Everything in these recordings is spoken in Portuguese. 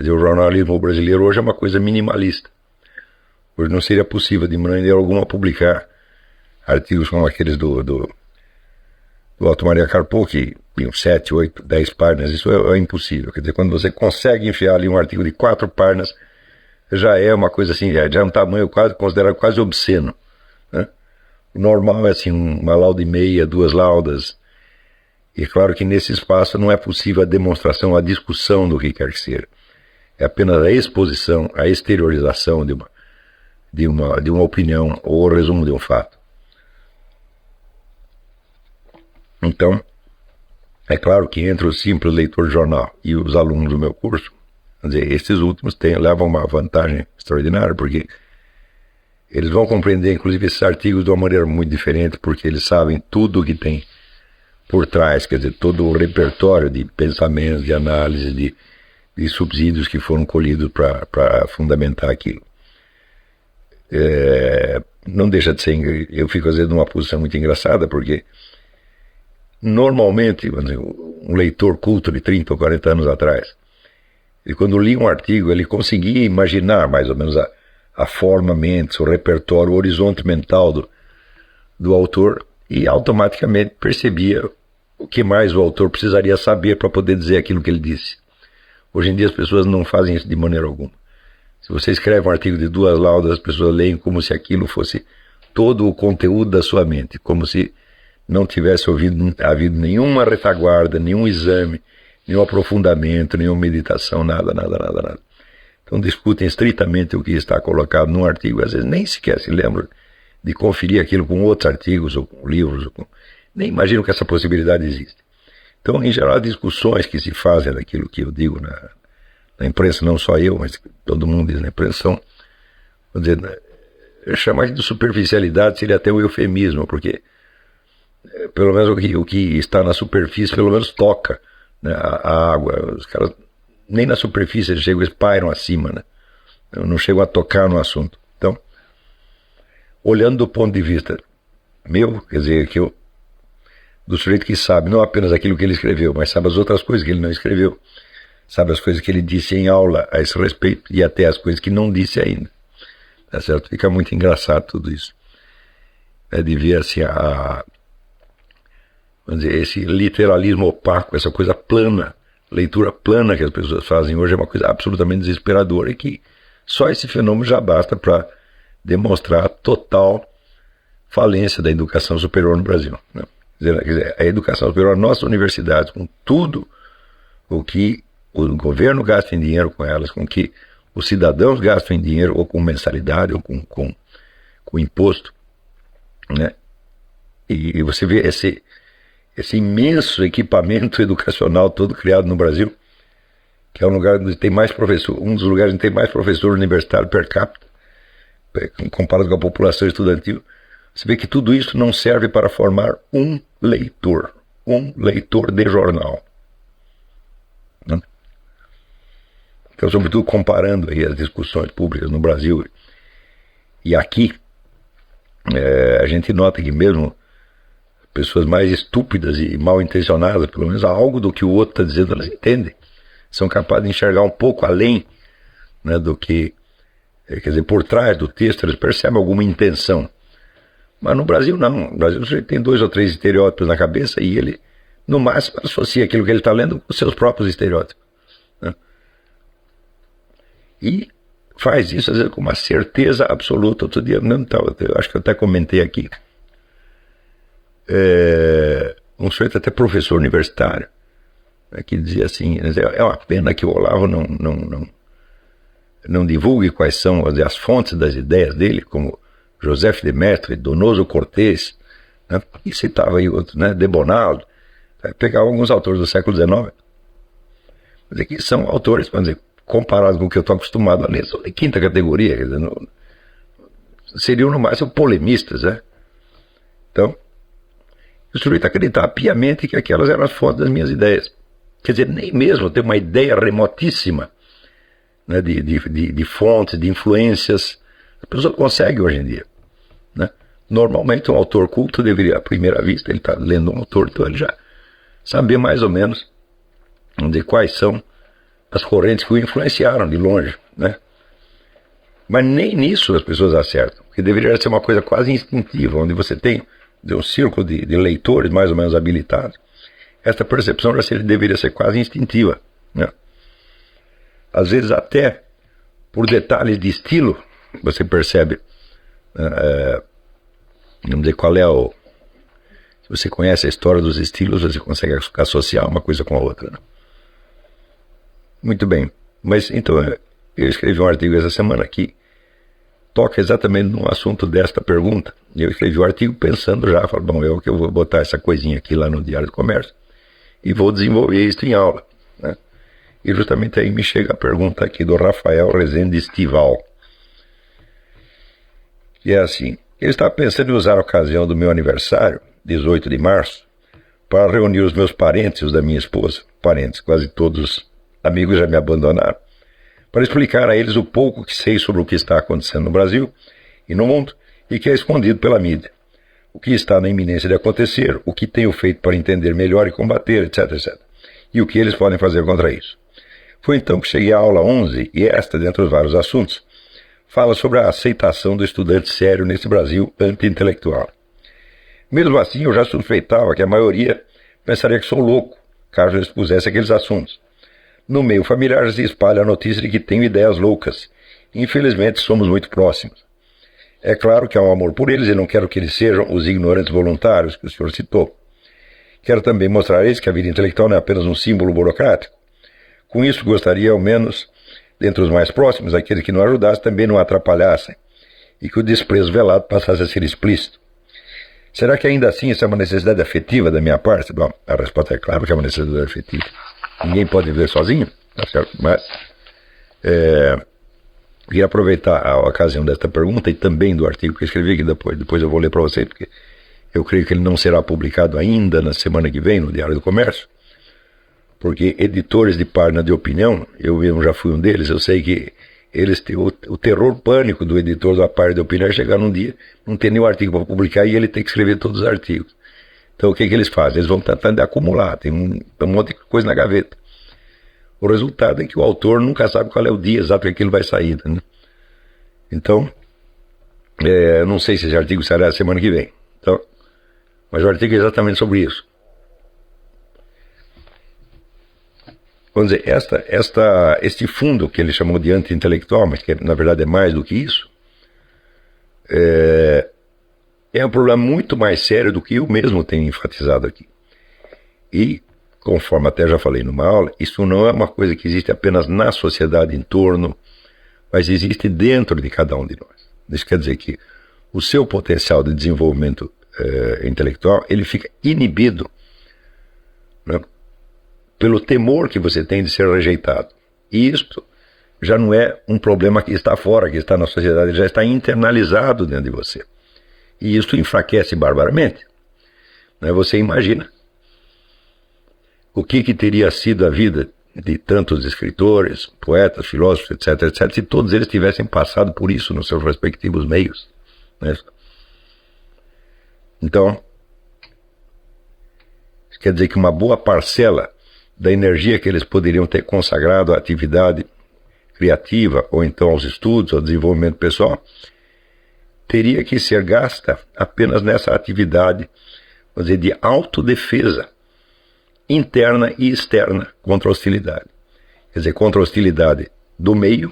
Quer dizer, o jornalismo brasileiro hoje é uma coisa minimalista. Hoje não seria possível, de maneira alguma, publicar artigos como aqueles do Otto Maria Carpo, que tinham 7, 8, 10 páginas. Isso é impossível. Quer dizer, quando você consegue enfiar ali um artigo de 4 páginas, já é uma coisa assim, já é um tamanho considerado quase obsceno, né? O normal é assim, uma lauda e meia, 2 laudas. E é claro que nesse espaço não é possível a demonstração, a discussão do que quer que seja. É apenas a exposição, a exteriorização de uma opinião ou o resumo de um fato. Então, é claro que entre o simples leitor de jornal e os alunos do meu curso, quer dizer, esses últimos levam uma vantagem extraordinária, porque eles vão compreender, inclusive, esses artigos de uma maneira muito diferente, porque eles sabem tudo o que tem por trás, quer dizer, todo o repertório de pensamentos, de análise, de subsídios que foram colhidos para fundamentar aquilo. Não deixa de ser, eu fico às vezes numa posição muito engraçada, porque normalmente, vamos dizer, um leitor culto de 30 ou 40 anos atrás, e quando lia um artigo, ele conseguia imaginar mais ou menos a forma, mente, o repertório, o horizonte mental do autor, e automaticamente percebia o que mais o autor precisaria saber para poder dizer aquilo que ele disse. Hoje em dia as pessoas não fazem isso de maneira alguma. Se você escreve um artigo de 2 laudas, as pessoas leem como se aquilo fosse todo o conteúdo da sua mente, como se não tivesse havido nenhuma retaguarda, nenhum exame, nenhum aprofundamento, nenhuma meditação, nada. Então discutem estritamente o que está colocado num artigo, às vezes nem sequer se lembram de conferir aquilo com outros artigos ou com livros, nem imaginam que essa possibilidade existe. Então, em geral, as discussões que se fazem daquilo que eu digo na imprensa, não só eu, mas todo mundo diz na imprensa, são, vamos dizer, chamar de superficialidade seria até um eufemismo, porque pelo menos o que está na superfície, pelo menos toca, né, a água. Os caras nem na superfície eles chegam, eles pairam acima, né? Não chegam a tocar no assunto. Então, olhando do ponto de vista meu, quer dizer, do sujeito que sabe não apenas aquilo que ele escreveu, mas sabe as outras coisas que ele não escreveu, sabe as coisas que ele disse em aula a esse respeito e até as coisas que não disse ainda, tá certo? Fica muito engraçado tudo isso, de ver assim vamos dizer, esse literalismo opaco, essa coisa plana, leitura plana que as pessoas fazem hoje é uma coisa absolutamente desesperadora e que só esse fenômeno já basta para demonstrar a total falência da educação superior no Brasil, né? Quer dizer, a educação superior, a nossa universidade, com tudo o que o governo gasta em dinheiro com elas, com que os cidadãos gastam em dinheiro, ou com mensalidade, ou com imposto, né? E você vê esse imenso equipamento educacional todo criado no Brasil, que é um lugar onde tem mais professor, um dos lugares onde tem mais professor universitário per capita, comparado com a população estudantil. Você vê que tudo isso não serve para formar um leitor de jornal, né? Então, sobretudo comparando aí as discussões públicas no Brasil e aqui, a gente nota que mesmo pessoas mais estúpidas e mal intencionadas, pelo menos algo do que o outro está dizendo, elas entendem, são capazes de enxergar um pouco além, né, do que, quer dizer, por trás do texto, eles percebem alguma intenção. Mas no Brasil não. No Brasil você tem 2 ou 3 estereótipos na cabeça e ele, no máximo, associa aquilo que ele está lendo com os seus próprios estereótipos, né? E faz isso, às vezes, com uma certeza absoluta. Outro dia, eu acho que eu até comentei aqui, um sujeito até professor universitário, né, que dizia assim, é uma pena que o Olavo não divulgue quais são as fontes das ideias dele, como Joseph de Maistre, Donoso Cortés, né, e citava aí outros, né, de Bonaldo, pegava alguns autores do século XIX, mas que são autores, vamos dizer, comparados com o que eu estou acostumado a ler, são de 5ª categoria, quer dizer, seriam no máximo polemistas, né? Então, o sujeito acreditava piamente que aquelas eram as fontes das minhas ideias. Quer dizer, nem mesmo ter uma ideia remotíssima, né, de fontes, de influências, a pessoa consegue hoje em dia, né? Normalmente um autor culto deveria, à primeira vista, ele está lendo um autor, então ele já saber mais ou menos de quais são as correntes que o influenciaram de longe, né? Mas nem nisso as pessoas acertam, porque deveria ser uma coisa quase instintiva, onde você tem um círculo de leitores mais ou menos habilitados. Esta percepção deveria ser quase instintiva, né? Às vezes até por detalhes de estilo, você percebe, vamos dizer, qual é o... Se você conhece a história dos estilos, você consegue associar uma coisa com a outra, né? Muito bem, mas então eu escrevi um artigo essa semana que toca exatamente no assunto desta pergunta. Eu escrevi o artigo pensando já, falo, bom, eu vou botar essa coisinha aqui lá no Diário do Comércio e vou desenvolver isso em aula, né? E justamente aí me chega a pergunta aqui do Rafael Rezende Estival, que é assim: eu estava pensando em usar a ocasião do meu aniversário, 18 de março, para reunir os meus parentes e os da minha esposa, parentes, quase todos amigos já me abandonaram, para explicar a eles o pouco que sei sobre o que está acontecendo no Brasil e no mundo e que é escondido pela mídia, o que está na iminência de acontecer, o que tenho feito para entender melhor e combater, etc, etc, e o que eles podem fazer contra isso. Foi então que cheguei à aula 11 e esta, dentre os vários assuntos, fala sobre a aceitação do estudante sério nesse Brasil anti-intelectual. Mesmo assim, eu já suspeitava que a maioria pensaria que sou louco, caso eu expusesse aqueles assuntos. No meio familiar já se espalha a notícia de que tenho ideias loucas. Infelizmente, somos muito próximos. É claro que há um amor por eles e não quero que eles sejam os ignorantes voluntários que o senhor citou. Quero também mostrar a eles que a vida intelectual não é apenas um símbolo burocrático. Com isso, gostaria, ao menos, dentre os mais próximos, aqueles que não ajudassem também não atrapalhassem, e que o desprezo velado passasse a ser explícito. Será que ainda assim isso é uma necessidade afetiva da minha parte? Bom, a resposta é claro que é uma necessidade afetiva. Ninguém pode viver sozinho, tá certo? Mas queria aproveitar a ocasião desta pergunta e também do artigo que eu escrevi, que depois eu vou ler para vocês, porque eu creio que ele não será publicado ainda na semana que vem no Diário do Comércio, porque editores de página de opinião, eu mesmo já fui um deles, eu sei que eles têm o terror pânico do editor da página de opinião é chegar num dia, não ter nenhum artigo para publicar e ele tem que escrever todos os artigos. Então o que eles fazem? Eles vão tentando acumular, tem um monte de coisa na gaveta. O resultado é que o autor nunca sabe qual é o dia exato que aquilo vai sair, né? Então, não sei se esse artigo sairá a semana que vem. Então, mas o artigo é exatamente sobre isso. Vamos dizer, este fundo que ele chamou de anti-intelectual, mas que na verdade é mais do que isso, é um problema muito mais sério do que eu mesmo tenho enfatizado aqui. E, conforme até já falei numa aula, isso não é uma coisa que existe apenas na sociedade em torno, mas existe dentro de cada um de nós. Isso quer dizer que o seu potencial de desenvolvimento intelectual, ele fica inibido, né, pelo temor que você tem de ser rejeitado. E isto já não é um problema que está fora, que está na sociedade, ele já está internalizado dentro de você. E isso enfraquece barbaramente. Né? Você imagina o que teria sido a vida de tantos escritores, poetas, filósofos, etc, etc, se todos eles tivessem passado por isso nos seus respectivos meios, né? Então, quer dizer que uma boa parcela da energia que eles poderiam ter consagrado à atividade criativa, ou então aos estudos, ao desenvolvimento pessoal, teria que ser gasta apenas nessa atividade, vamos dizer, de autodefesa interna e externa contra a hostilidade. Quer dizer, contra a hostilidade do meio,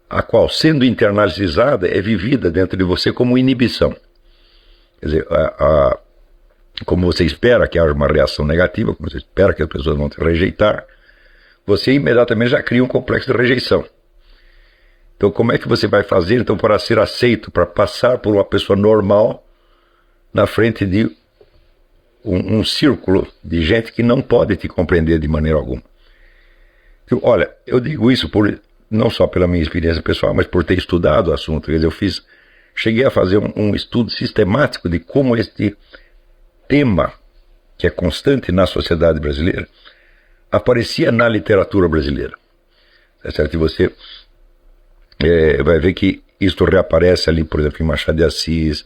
a qual, sendo internalizada, é vivida dentro de você como inibição. Quer dizer, como você espera que haja uma reação negativa, como você espera que as pessoas vão te rejeitar, você imediatamente já cria um complexo de rejeição. Então, como é que você vai fazer então para ser aceito, para passar por uma pessoa normal na frente de um círculo de gente que não pode te compreender de maneira alguma? Então, olha, eu digo isso não só pela minha experiência pessoal, mas por ter estudado o assunto. Quer dizer, cheguei a fazer um estudo sistemático de como este tema, que é constante na sociedade brasileira, aparecia na literatura brasileira. É certo? E você vai ver que isto reaparece ali, por exemplo, em Machado de Assis,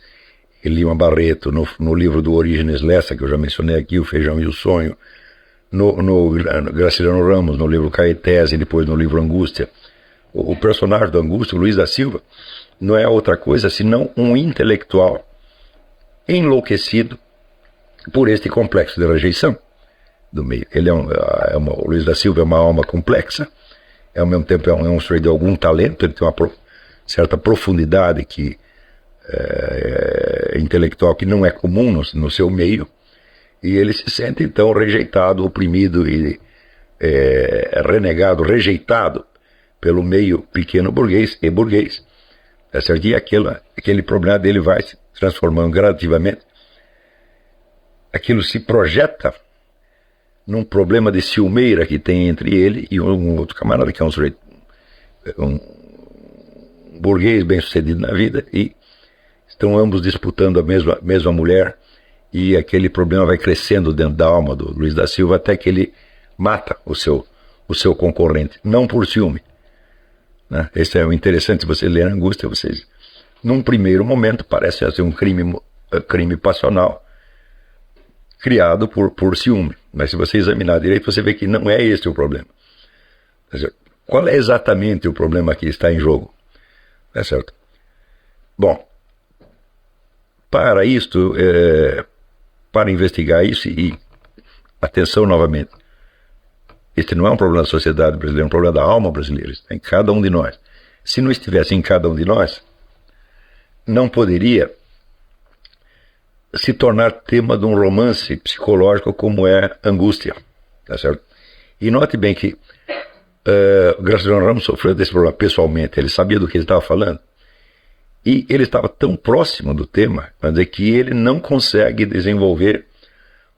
em Lima Barreto, no livro do Orígenes Lessa, que eu já mencionei aqui, O Feijão e o Sonho, no Graciliano Ramos, no livro Caetese, e depois no livro Angústia, o personagem do Angústia, Luiz da Silva, não é outra coisa senão um intelectual enlouquecido por este complexo de rejeição do meio. Ele o Luiz da Silva é uma alma complexa, ao mesmo tempo é um sujeito de algum talento, ele tem uma certa profundidade intelectual que não é comum no seu meio, e ele se sente então rejeitado, oprimido e renegado, rejeitado pelo meio pequeno burguês e burguês. E aquele problema dele vai se transformando gradativamente. Aquilo se projeta num problema de ciumeira que tem entre ele e um outro camarada, que é um sujeito, um burguês bem-sucedido na vida, e estão ambos disputando a mesma mulher, e aquele problema vai crescendo dentro da alma do Luiz da Silva até que ele mata o seu concorrente, não por ciúme. Né? Esse é o interessante, se você ler Angústia, num primeiro momento parece ser um crime passional criado por ciúme, mas se você examinar direito, você vê que não é esse o problema. Qual é exatamente o problema que está em jogo? É certo? Bom, para isto, para investigar isso, e atenção novamente, este não é um problema da sociedade brasileira, é um problema da alma brasileira, está em cada um de nós. Se não estivesse em cada um de nós, não poderia se tornar tema de um romance psicológico como é Angústia, tá certo? E note bem que Graciliano Ramos sofreu desse problema pessoalmente, ele sabia do que ele estava falando, e ele estava tão próximo do tema, para dizer que ele não consegue desenvolver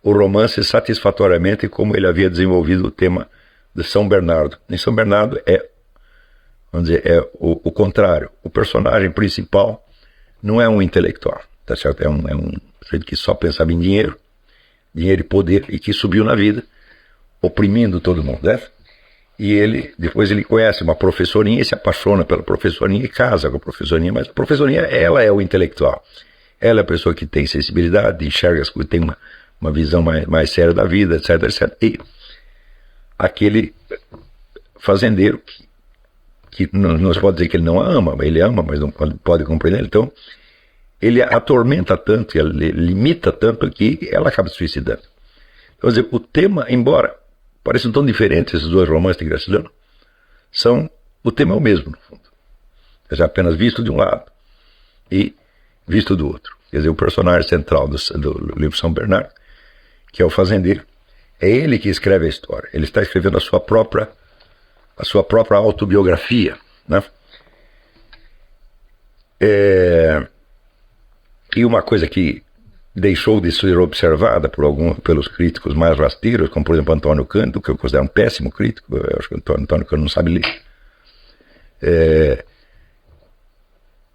o romance satisfatoriamente como ele havia desenvolvido o tema de São Bernardo. Em São Bernardo é o contrário. O personagem principal não é um intelectual, tá certo? É um sujeito que só pensava em dinheiro e poder, e que subiu na vida, oprimindo todo mundo, né? E depois ele conhece uma professorinha e se apaixona pela professorinha e casa com a professorinha, mas a professorinha, ela é o intelectual. Ela é a pessoa que tem sensibilidade, enxerga as coisas, tem uma visão mais séria da vida, etc, etc. E aquele fazendeiro que não se pode dizer que ele não a ama, ele ama, mas não pode compreender. Então, ele a atormenta tanto, ele limita tanto que ela acaba se suicidando. Então, dizer, o tema, embora pareçam tão diferentes esses dois romances de Graciliano, o tema é o mesmo, no fundo. É apenas visto de um lado e visto do outro. Quer dizer, o personagem central do livro São Bernardo, que é o fazendeiro, é ele que escreve a história. Ele está escrevendo a sua própria autobiografia, né? E uma coisa que deixou de ser observada pelos críticos mais rasteiros, como por exemplo Antônio Cândido, que eu considero um péssimo crítico, eu acho que Antônio Cândido não sabe ler.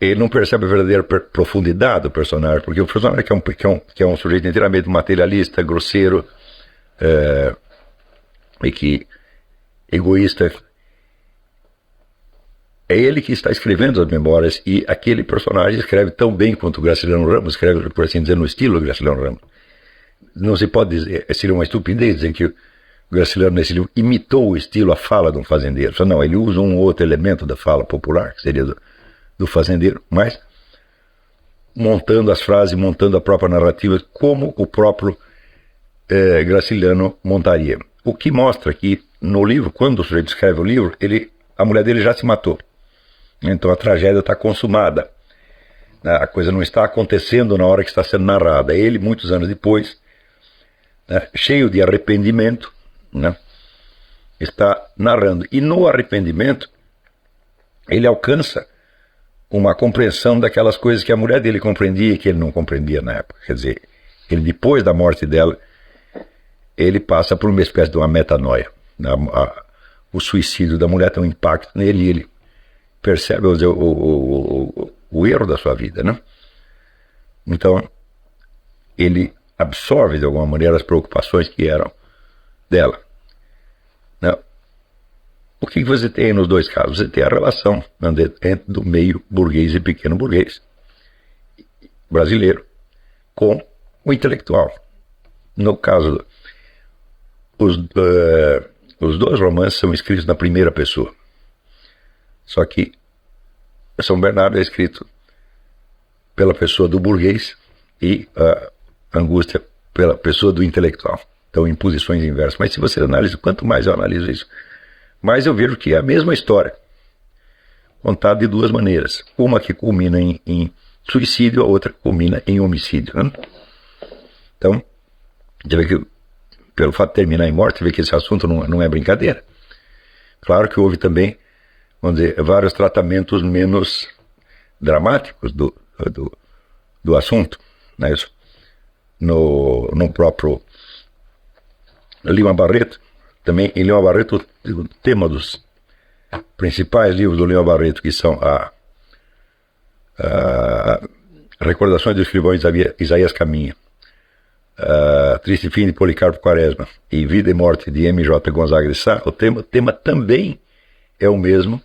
Ele não percebe a verdadeira profundidade do personagem, porque o personagem que é um sujeito inteiramente materialista, grosseiro, e que egoísta, é ele que está escrevendo as memórias, e aquele personagem escreve tão bem quanto o Graciliano Ramos, escreve, por assim dizer, no estilo do Graciliano Ramos. Não se pode dizer, seria uma estupidez dizer que o Graciliano nesse livro imitou o estilo, a fala de um fazendeiro. Só não, ele usa um outro elemento da fala popular, que seria do fazendeiro, mas montando as frases, montando a própria narrativa, como o próprio Graciliano montaria. O que mostra que no livro, quando o sujeito escreve o livro, a mulher dele já se matou. Então a tragédia está consumada. A coisa não está acontecendo na hora que está sendo narrada. Ele, muitos anos depois, né, cheio de arrependimento, né, está narrando. E no arrependimento, ele alcança uma compreensão daquelas coisas que a mulher dele compreendia e que ele não compreendia na época. Quer dizer, ele, depois da morte dela, ele passa por uma espécie de uma metanoia. O suicídio da mulher tem um impacto nele, e ele percebe o erro da sua vida, né? Então, ele absorve de alguma maneira as preocupações que eram dela. Né? O que você tem nos dois casos? Você tem a relação entre do meio burguês e pequeno burguês brasileiro com o intelectual. No caso, os dois romances são escritos na primeira pessoa. Só que São Bernardo é escrito pela pessoa do burguês e a Angústia pela pessoa do intelectual. Então, em posições inversas. Mas se você analisa, quanto mais eu analiso isso, mais eu vejo que é a mesma história, contada de duas maneiras. Uma que culmina em suicídio, a outra que culmina em homicídio. Né? Então, você vê que, pelo fato de terminar em morte, você vê que esse assunto não é brincadeira. Claro que houve também, vamos dizer, vários tratamentos menos dramáticos do assunto. Né? Isso. No próprio Lima Barreto, também em Lima Barreto, o tema dos principais livros do Lima Barreto, que são a Recordações do escrivão Isaías Caminha, Triste Fim de Policarpo Quaresma e Vida e Morte de M.J. Gonzaga de Sá, o tema também é o mesmo,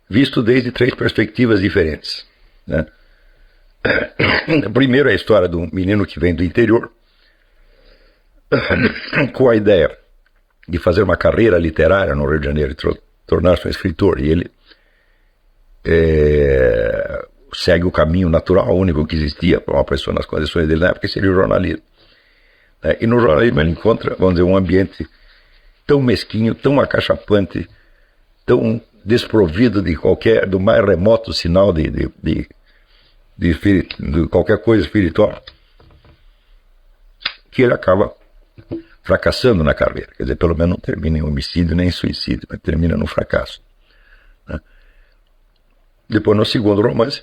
visto desde três perspectivas diferentes. Né? Primeiro é a história de um menino que vem do interior com a ideia de fazer uma carreira literária no Rio de Janeiro e tornar-se um escritor, e ele segue o caminho natural, único que existia para uma pessoa nas condições dele na época, que seria o jornalismo. E no jornalismo ele encontra, vamos dizer, um ambiente tão mesquinho, tão acachapante, tão desprovido do mais remoto sinal de qualquer coisa espiritual, que ele acaba fracassando na carreira. Quer dizer, pelo menos não termina em homicídio nem em suicídio, mas termina no fracasso. Né? Depois, no segundo romance,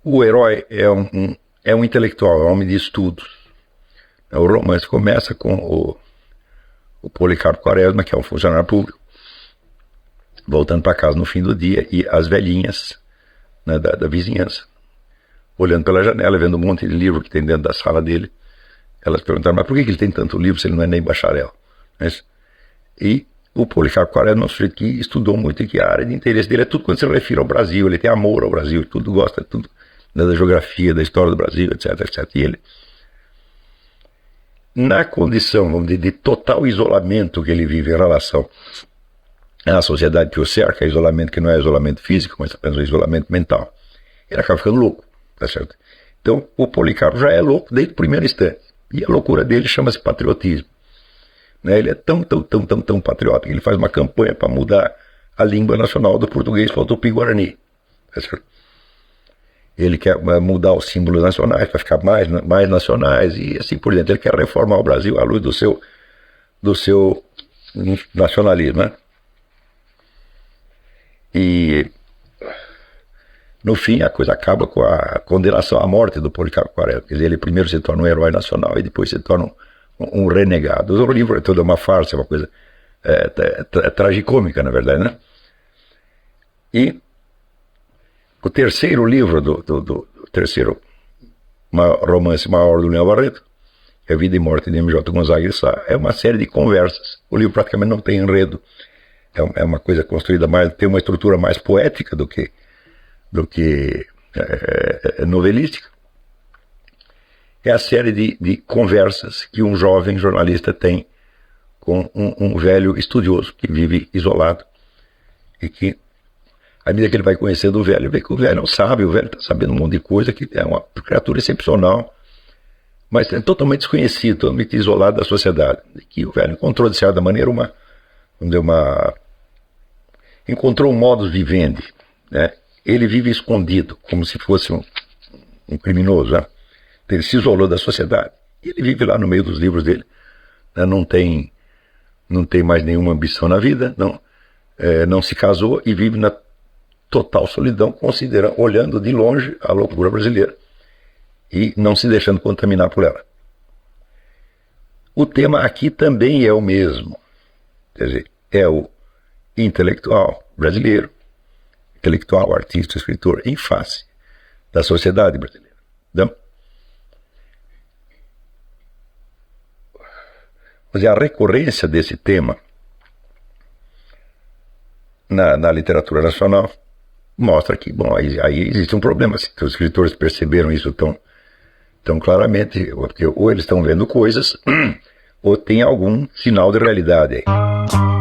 o herói é um intelectual, é um homem de estudos. O romance começa com o Policarpo Quaresma, que é um funcionário público, voltando para casa no fim do dia, e as velhinhas, né, da vizinhança, olhando pela janela, vendo um monte de livro que tem dentro da sala dele. Elas perguntaram, mas por que ele tem tanto livro se ele não é nem bacharel? E o Policarpo Quaresma é um sujeito que estudou muito e que a área de interesse dele é tudo quando se refere ao Brasil. Ele tem amor ao Brasil, tudo gosta, tudo, né, da geografia, da história do Brasil, etc, etc. E ele, na condição, vamos dizer, de total isolamento que ele vive em relação à sociedade que o cerca, isolamento que não é isolamento físico, mas apenas um isolamento mental, ele acaba ficando louco, tá certo? Então, o Policarpo já é louco desde o primeiro instante. E a loucura dele chama-se patriotismo. Né? Ele é tão patriota que ele faz uma campanha para mudar a língua nacional do português para o Tupi-Guarani. Tá certo? Ele quer mudar os símbolos nacionais para ficar mais nacionais e assim por diante. Ele quer reformar o Brasil à luz do seu nacionalismo. Né? E no fim, a coisa acaba com a condenação à morte do Policarpo Quaresma. Quer dizer, ele primeiro se torna um herói nacional e depois se torna um renegado. O livro é toda uma farsa, é uma coisa tragicômica, na verdade, né? E o terceiro livro do terceiro romance maior do Lima Barreto, que é Vida e Morte de M.J. Gonzaga de Sá, é uma série de conversas. O livro praticamente não tem enredo. É uma coisa construída mais, tem uma estrutura mais poética do que novelística. É a série de conversas que um jovem jornalista tem com um velho estudioso que vive isolado e que, à medida que ele vai conhecendo o velho, vê que o velho não sabe, o velho está sabendo um monte de coisa, que é uma criatura excepcional, mas é totalmente desconhecido, totalmente isolado da sociedade. E que o velho encontrou, de certa maneira, encontrou um modus vivendi, né? Ele vive escondido, como se fosse um criminoso. Né? Ele se isolou da sociedade. E ele vive lá no meio dos livros dele. Né? Não tem mais nenhuma ambição na vida, não se casou e vive na total solidão, olhando de longe a loucura brasileira e não se deixando contaminar por ela. O tema aqui também é o mesmo. Quer dizer, é o intelectual brasileiro, intelectual, artista, escritor, em face da sociedade brasileira. Então, mas a recorrência desse tema na literatura nacional mostra que, bom, aí existe um problema. Se os escritores perceberam isso Então, claramente, porque ou eles estão vendo coisas, ou tem algum sinal de realidade aí.